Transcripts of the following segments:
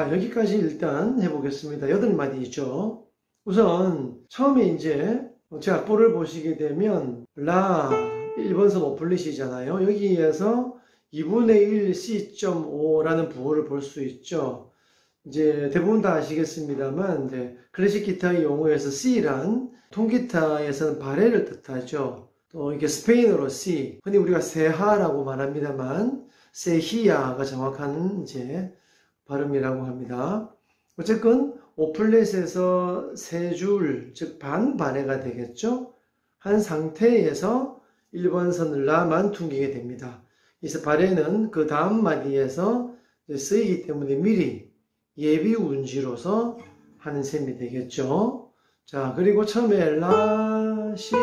자, 여기까지 일단 해보겠습니다. 8마디죠. 우선 처음에 이제 제 악보를 보시게 되면 라 1번선 오플릿이잖아요. 여기에서 2분의 1 C.5라는 부호를 볼 수 있죠. 이제 대부분 다 아시겠습니다만 이제 클래식 기타의 용어에서 C란 통기타에서는 바레를 뜻하죠. 또 이게 스페인어로 C, 흔히 우리가 세하라고 말합니다만 세히야가 정확한 이제 발음이라고 합니다. 어쨌건 오플렛에서 세 줄, 즉 반바레가 되겠죠. 한 상태에서 1번선을 라만 퉁기게 됩니다. 그래서 바레는 그 다음 마디에서 쓰이기 때문에 미리 예비 운지로서 하는 셈이 되겠죠. 자, 그리고 처음에 라, 시,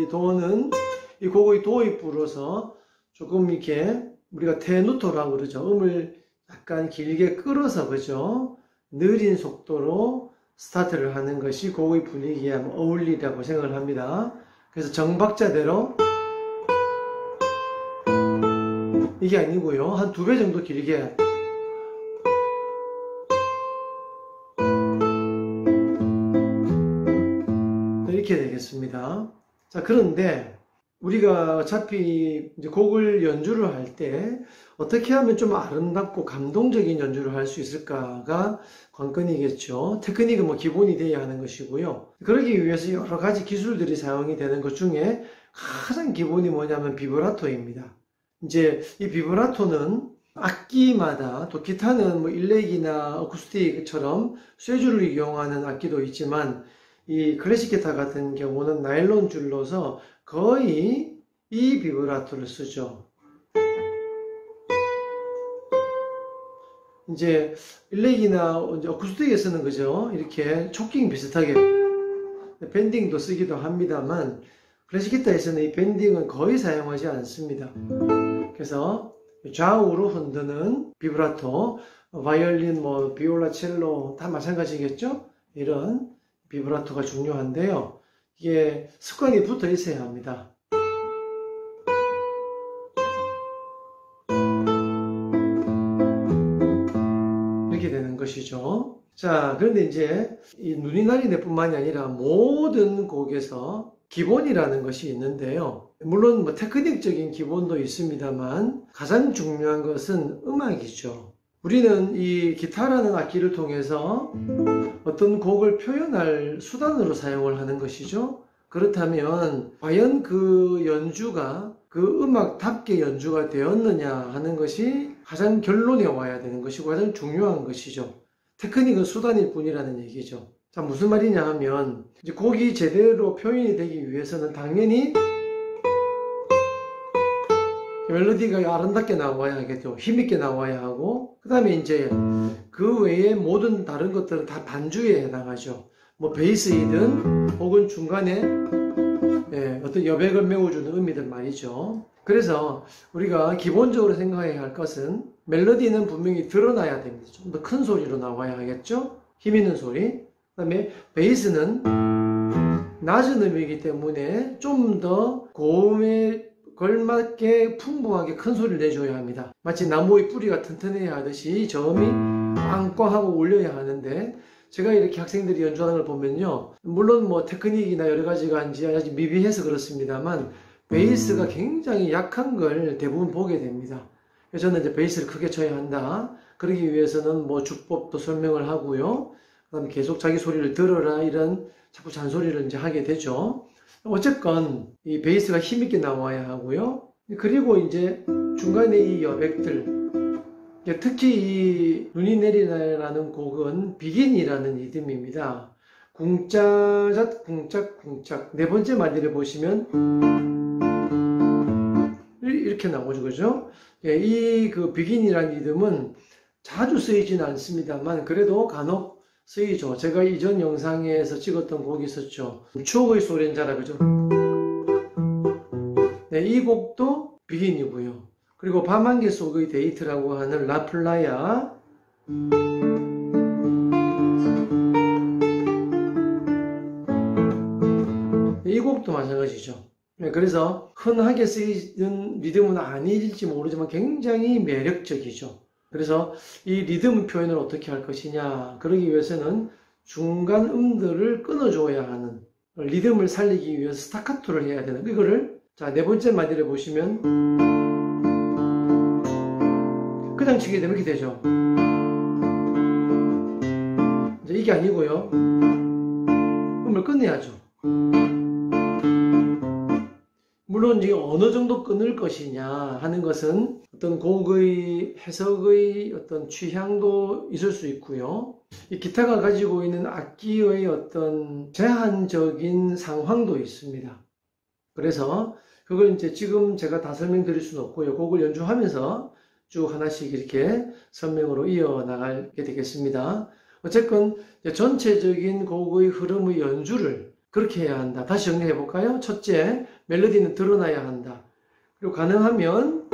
도는 이 곡의 도입부로서 조금 이렇게 우리가 테누토라고 그러죠. 음을 약간 길게 끌어서 그죠. 느린 속도로 스타트를 하는 것이 곡의 분위기에 어울리라고 생각을 합니다. 그래서 정박자대로 이게 아니고요. 한 2배 정도 길게 이렇게 되겠습니다. 자, 그런데 우리가 어차피 이제 곡을 연주를 할 때 어떻게 하면 좀 아름답고 감동적인 연주를 할 수 있을까가 관건이겠죠. 테크닉은 뭐 기본이 되어야 하는 것이고요. 그러기 위해서 여러 가지 기술들이 사용이 되는 것 중에 가장 기본이 뭐냐면 비브라토입니다. 이제 이 비브라토는 악기마다, 또 기타는 뭐 일렉이나 어쿠스틱처럼 쇠줄을 이용하는 악기도 있지만 이 클래식 기타 같은 경우는 나일론 줄로서 거의 이 비브라토를 쓰죠. 이제 일렉이나 어쿠스틱에 쓰는 거죠. 이렇게 초킹 비슷하게 밴딩도 쓰기도 합니다만 클래식 기타에서는 이 밴딩은 거의 사용하지 않습니다. 그래서 좌우로 흔드는 비브라토, 바이올린, 뭐 비올라, 첼로 다 마찬가지겠죠. 이런 비브라토가 중요한데요. 이게 습관이 붙어 있어야 합니다. 이렇게 되는 것이죠. 자, 그런데 이제 이 눈이 나리네 뿐만이 아니라 모든 곡에서 기본이라는 것이 있는데요. 물론 뭐 테크닉적인 기본도 있습니다만 가장 중요한 것은 음악이죠. 우리는 이 기타라는 악기를 통해서 어떤 곡을 표현할 수단으로 사용을 하는 것이죠. 그렇다면 과연 그 연주가 그 음악답게 연주가 되었느냐 하는 것이 가장 결론에 와야 되는 것이고 가장 중요한 것이죠. 테크닉은 수단일 뿐이라는 얘기죠. 자, 무슨 말이냐 하면 이제 곡이 제대로 표현이 되기 위해서는 당연히 멜로디가 아름답게 나와야 하겠죠. 힘있게 나와야 하고, 그 다음에 이제 그 외에 모든 다른 것들은 다 반주에 해당하죠. 뭐 베이스이든 혹은 중간에 어떤 여백을 메워주는 음이든 말이죠. 그래서 우리가 기본적으로 생각해야 할 것은 멜로디는 분명히 드러나야 됩니다. 좀 더 큰 소리로 나와야 하겠죠. 힘있는 소리. 그 다음에 베이스는 낮은 음이기 때문에 좀 더 고음에 걸맞게 풍부하게 큰 소리를 내줘야 합니다. 마치 나무의 뿌리가 튼튼해야 하듯이 저음이 꽝꽝하고 울려야 하는데 제가 이렇게 학생들이 연주하는 걸 보면요. 물론 뭐 테크닉이나 여러 가지가 아직 미비해서 그렇습니다만 베이스가 굉장히 약한 걸 대부분 보게 됩니다. 그래서 저는 이제 베이스를 크게 쳐야 한다. 그러기 위해서는 뭐 주법도 설명을 하고요. 그 다음에 계속 자기 소리를 들어라 이런 자꾸 잔소리를 이제 하게 되죠. 어쨌건 이 베이스가 힘있게 나와야 하고요. 그리고 이제 중간에 이 여백들, 특히 이 눈이 내리나라는 곡은 비긴이라는 리듬입니다. 궁짜잣 궁짝 궁짝 네 번째 마디를 보시면 이렇게 나오죠, 그죠? 이 그 비긴이라는 리듬은 자주 쓰이지는 않습니다만 그래도 간혹 쓰이죠. 제가 이전 영상에서 찍었던 곡이 있었죠. 추억의 소렌자라 그죠? 네, 이 곡도 비긴이고요. 그리고 밤안개 속의 데이트라고 하는 라플라야, 이 곡도 마찬가지죠. 네, 그래서 흔하게 쓰이는 리듬은 아닐지 모르지만 굉장히 매력적이죠. 그래서 이 리듬 표현을 어떻게 할 것이냐, 그러기 위해서는 중간 음들을 끊어줘야 하는, 리듬을 살리기 위해서 스타카토를 해야 되는, 이거를 자, 네 번째 마디를 보시면 그냥 치게 되면 이렇게 되죠. 이제 이게 아니고요, 음을 끊어야죠. 물론 이제 어느 정도 끊을 것이냐 하는 것은 어떤 곡의 해석의 어떤 취향도 있을 수 있고요. 이 기타가 가지고 있는 악기의 어떤 제한적인 상황도 있습니다. 그래서 그걸 이제 지금 제가 다 설명드릴 수는 없고요. 곡을 연주하면서 쭉 하나씩 이렇게 설명으로 이어나가게 되겠습니다. 어쨌건 전체적인 곡의 흐름의 연주를 그렇게 해야 한다. 다시 정리해 볼까요? 첫째, 멜로디는 드러나야 한다. 그리고 가능하면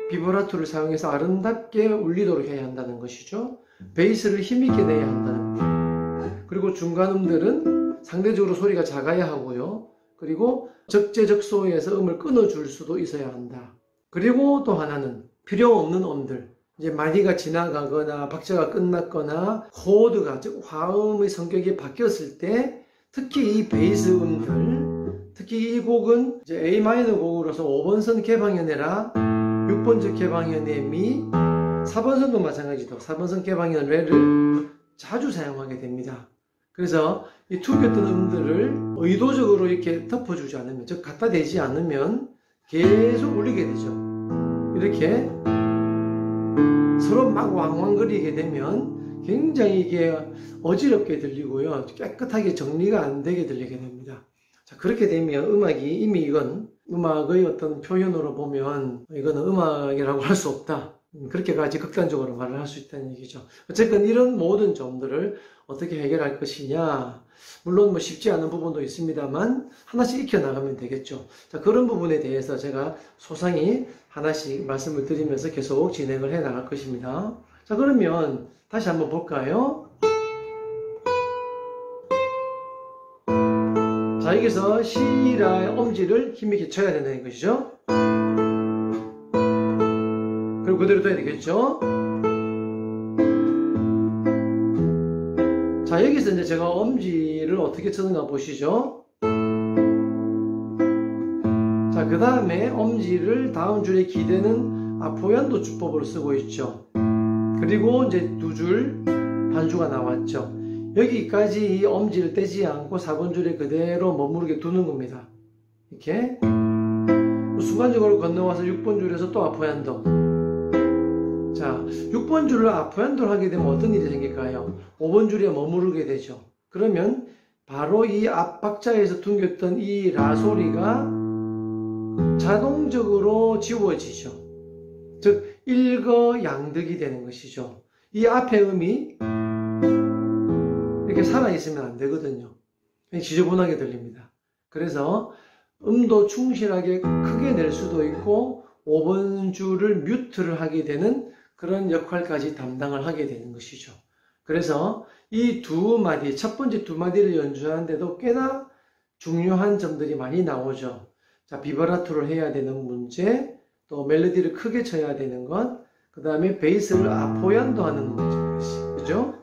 비브라토를 사용해서 아름답게 울리도록 해야 한다는 것이죠. 베이스를 힘있게 내야 한다는 것. 그리고 중간음들은 상대적으로 소리가 작아야 하고요. 그리고 적재적소에서 음을 끊어줄 수도 있어야 한다. 그리고 또 하나는 필요 없는 음들, 이제 마디가 지나가거나 박자가 끝났거나 코드가, 즉 화음의 성격이 바뀌었을 때 특히 이 베이스 음들, 특히 이 곡은 이제 A 마이너 곡으로서 5번선 개방현애라 6번째 개방현애 미, 4번선도 마찬가지로 4번선 개방현 레를 자주 사용하게 됩니다. 그래서 이 튕겼던 음들을 의도적으로 이렇게 덮어주지 않으면, 즉 갖다 대지 않으면 계속 울리게 되죠. 이렇게 서로 막 왕왕거리게 되면 굉장히 이게 어지럽게 들리고요. 깨끗하게 정리가 안 되게 들리게 됩니다. 자, 그렇게 되면 음악이 이미 이건 음악의 어떤 표현으로 보면 이거는 음악이라고 할 수 없다. 그렇게까지 극단적으로 말을 할 수 있다는 얘기죠. 어쨌든 이런 모든 점들을 어떻게 해결할 것이냐. 물론 뭐 쉽지 않은 부분도 있습니다만 하나씩 익혀나가면 되겠죠. 자, 그런 부분에 대해서 제가 소상히 하나씩 말씀을 드리면서 계속 진행을 해 나갈 것입니다. 자, 그러면 다시 한번 볼까요? 자, 여기서 시라의 엄지를 힘있게 쳐야 된다는 것이죠. 그리고 그대로 둬야 되겠죠. 자, 여기서 이제 제가 엄지를 어떻게 치는가 보시죠. 자, 그 다음에 엄지를 다음 줄에 기대는 아포얀도 주법으로 쓰고 있죠. 그리고 이제 두 줄 반주가 나왔죠. 여기까지 이 엄지를 떼지 않고 4번 줄에 그대로 머무르게 두는 겁니다. 이렇게 순간적으로 건너와서 6번 줄에서 또 아포얀도. 자, 6번 줄을 아포얀도를 하게 되면 어떤 일이 생길까요? 5번 줄에 머무르게 되죠. 그러면 바로 이 앞박자에서 둥겼던 이 라 소리가 자동적으로 지워지죠. 즉 일거양득이 되는 것이죠. 이 앞에 음이 이렇게 살아있으면 안 되거든요. 지저분하게 들립니다. 그래서 음도 충실하게 크게 낼 수도 있고 5번 줄을 뮤트를 하게 되는 그런 역할까지 담당을 하게 되는 것이죠. 그래서 이 두 마디, 첫 번째 두 마디를 연주하는데도 꽤나 중요한 점들이 많이 나오죠. 자, 비브라토를 해야 되는 문제, 또 멜로디를 크게 쳐야 되는 것, 그 다음에 베이스를 아포얀도 하는 문제, 그죠?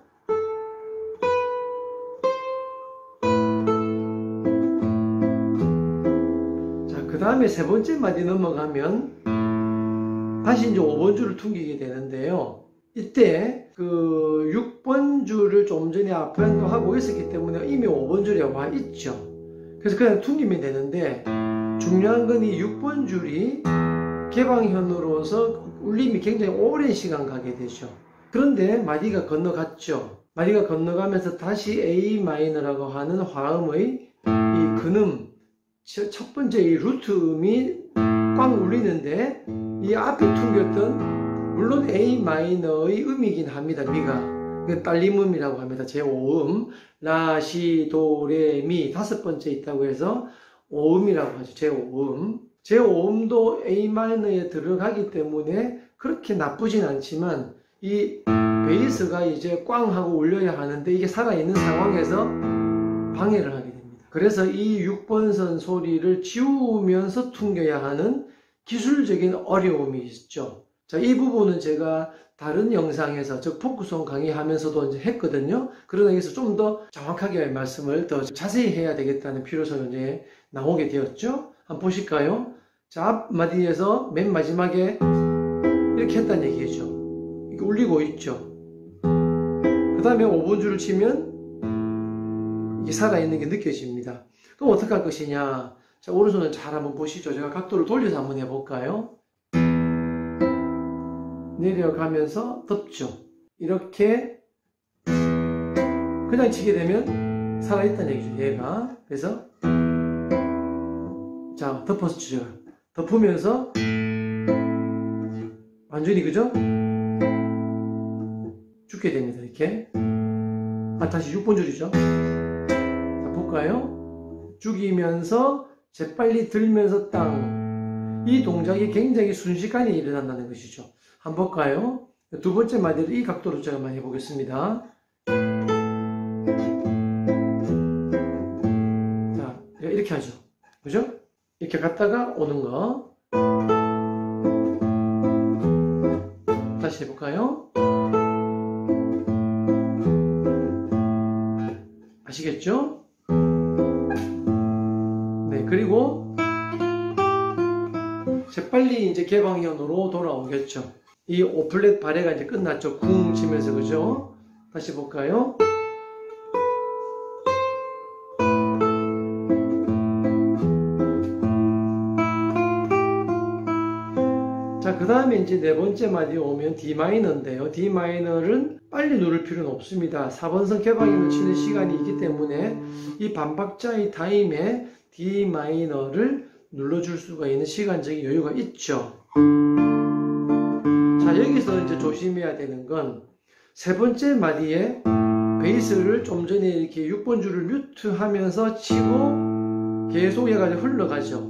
자, 그 다음에 세 번째 마디 넘어가면 다시 이제 5번 줄을 퉁기게 되는데요. 이때 그 6번 줄을 좀 전에 아포얀도 하고 있었기 때문에 이미 5번 줄에 와 있죠. 그래서 그냥 퉁기면 되는데 중요한 건 이 6번 줄이 개방현으로서 울림이 굉장히 오랜 시간 가게 되죠. 그런데 마디가 건너갔죠. 마디가 건너가면서 다시 A 마이너라고 하는 화음의 이 근음, 첫 번째 이 루트 음이 꽉 울리는데 이 앞에 퉁겼던 물론 A 마이너의 음이긴 합니다. 미가. 딸림음이라고 합니다. 제5음, 라, 시, 도, 레, 미 다섯 번째 있다고 해서 5음이라고 하죠. 제5음. 제5음도 A 마이너에 들어가기 때문에 그렇게 나쁘진 않지만 이 베이스가 이제 꽝 하고 울려야 하는데 이게 살아있는 상황에서 방해를 하게 됩니다. 그래서 이 6번선 소리를 지우면서 퉁겨야 하는 기술적인 어려움이 있죠. 자, 이 부분은 제가 다른 영상에서, 즉 포크송 강의하면서도 이제 했거든요. 그러나 여기서 좀 더 정확하게 말씀을 더 자세히 해야 되겠다는 필요성이 이제 나오게 되었죠. 한번 보실까요? 자, 앞마디에서 맨 마지막에 이렇게 했다는 얘기죠. 이게 울리고 있죠. 그 다음에 5번 줄을 치면 이게 살아있는 게 느껴집니다. 그럼 어떻게 할 것이냐? 자, 오른손을 잘 한번 보시죠. 제가 각도를 돌려서 한번 해볼까요? 내려가면서 덮죠. 이렇게 그냥 치게 되면 살아있다는 얘기죠. 얘가. 그래서 자, 덮어서 치죠. 덮으면서 완전히 그죠? 죽게 됩니다. 이렇게. 다시 6번 줄이죠. 자, 볼까요? 죽이면서 재빨리 들면서 땅. 이 동작이 굉장히 순식간에 일어난다는 것이죠. 한번 볼까요? 두 번째 마디를 이 각도로 제가 한번 해보겠습니다. 자, 이렇게 하죠. 그죠? 이렇게 갔다가 오는 거. 다시 해볼까요? 아시겠죠? 네, 그리고 재빨리 이제 개방현으로 돌아오겠죠. 이 5플랫 발해가 이제 끝났죠. 쿵 치면서, 그죠? 다시 볼까요? 자, 그 다음에 이제 네 번째 마디에 오면 D마이너인데요. D마이너는 빨리 누를 필요는 없습니다. 4번선 개방현을 치는 시간이 있기 때문에 이 반박자의 타임에 D마이너를 눌러줄 수가 있는 시간적인 여유가 있죠. 자, 여기서 이제 조심해야 되는 건 세 번째 마디에 베이스를 좀 전에 이렇게 6번 줄을 뮤트하면서 치고 계속 얘가 흘러가죠.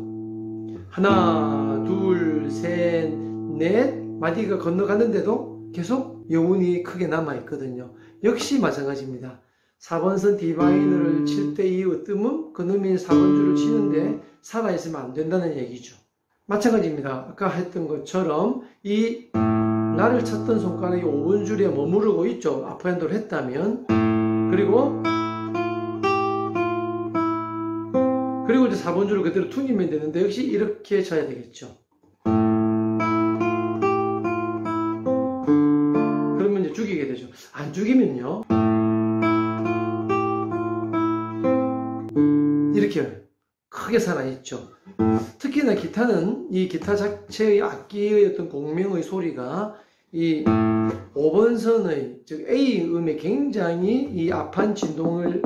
하나, 둘, 셋, 넷 마디가 건너가는데도 계속 여운이 크게 남아있거든요. 역시 마찬가지입니다. 4번선 D마이너를 칠 때 이 으뜸은 그놈이 4번 줄을 치는데 살아있으면 안 된다는 얘기죠. 마찬가지입니다. 아까 했던 것처럼 이 라를 쳤던 손가락이 5번 줄에 머무르고 있죠. 아프핸드를 했다면. 그리고 이제 4번 줄을 그대로 퉁이면 되는데 역시 이렇게 쳐야 되겠죠. 그러면 이제 죽이게 되죠. 안 죽이면요. 이렇게 크게 살아있죠. 특히나 기타는 이 기타 자체의 악기의 어떤 공명의 소리가 이 5번선의 즉 A 음에 굉장히 이 앞판 진동을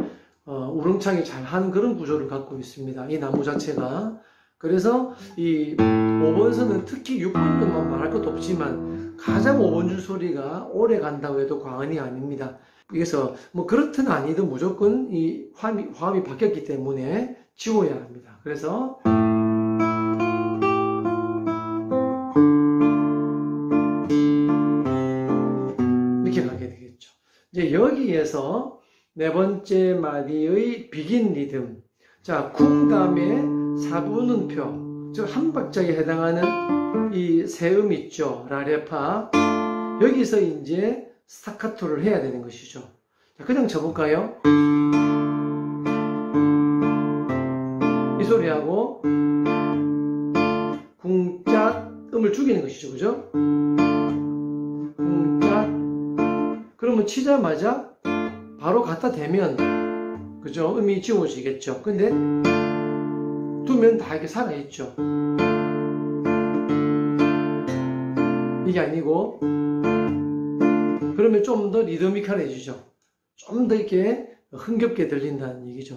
우렁차게 잘하는 그런 구조를 갖고 있습니다. 이 나무 자체가. 그래서 이 5번선은 특히 6번선만 말할 것도 없지만 가장 5번 줄 소리가 오래 간다고 해도 과언이 아닙니다. 그래서 뭐 그렇든 아니든 무조건 이 화음이 바뀌었기 때문에 지워야 합니다. 그래서 이렇게 가게 되겠죠. 이제 여기에서 네 번째 마디의 비긴 리듬. 자, 쿵 다음에 4분음표, 즉 한 박자에 해당하는 이 세음 있죠. 라레파. 여기서 이제 스타카토를 해야 되는 것이죠. 자, 그냥 쳐볼까요? 이 소리하고 쿵짝 음을 죽이는 것이죠. 그죠? 쿵짝. 그러면 치자마자 바로 갖다 대면 그죠? 음이 지워지겠죠. 근데 두면 다 이렇게 살아있죠. 이게 아니고 그러면 좀 더 리드미컬해지죠. 좀 더 이렇게 흥겹게 들린다는 얘기죠.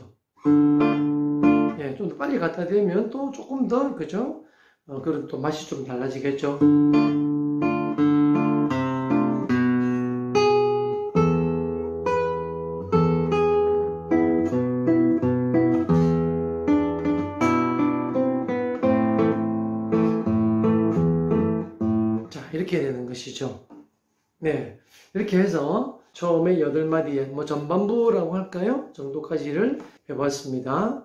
예, 좀 더 빨리 갖다 대면 또 조금 더 그죠? 그런 또 맛이 좀 달라지겠죠. 이렇게 되는 것이죠. 네, 이렇게 해서 처음에 8마디에 뭐 전반부라고 할까요? 정도까지를 해봤습니다.